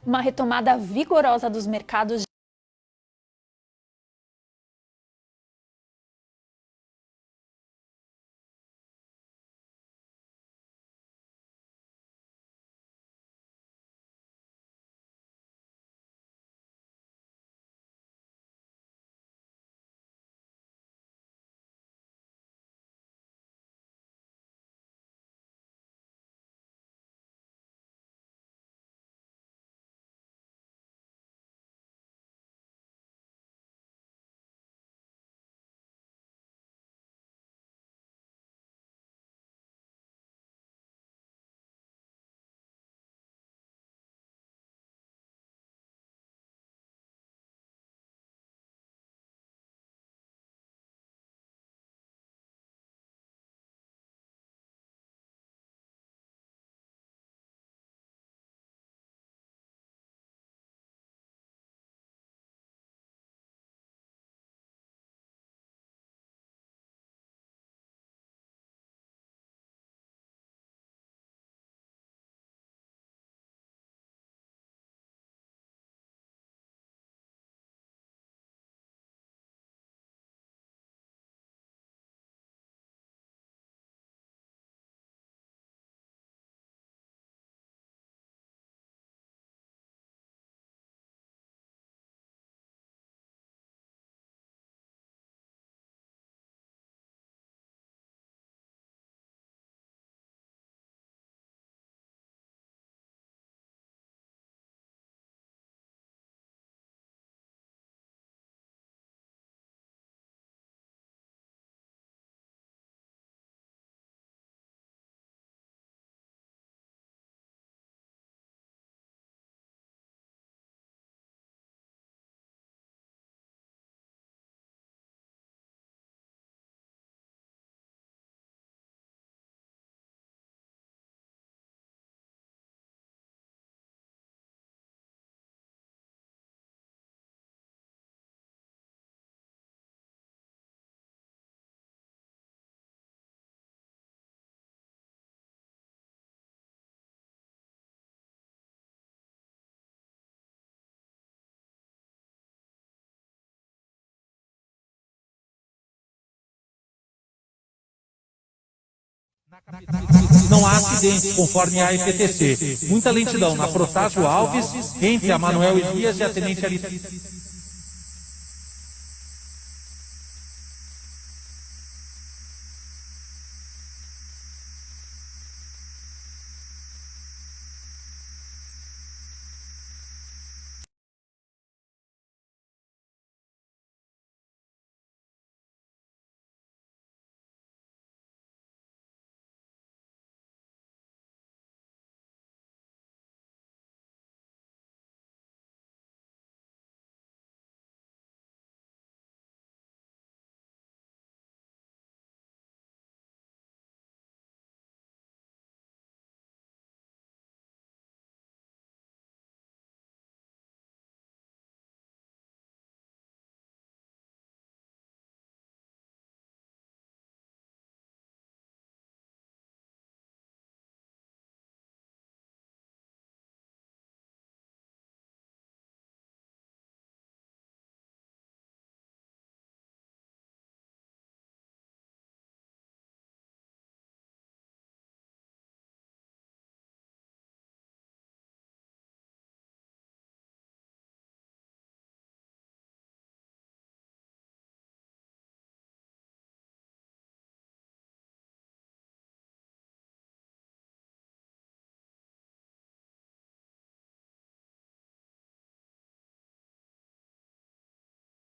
Speaker 16: Uma retomada vigorosa dos mercados
Speaker 17: Não há acidente, conforme a IPTC. Muita lentidão na Protásio Alves, entre a Manuel Elias e a Tenente Alice.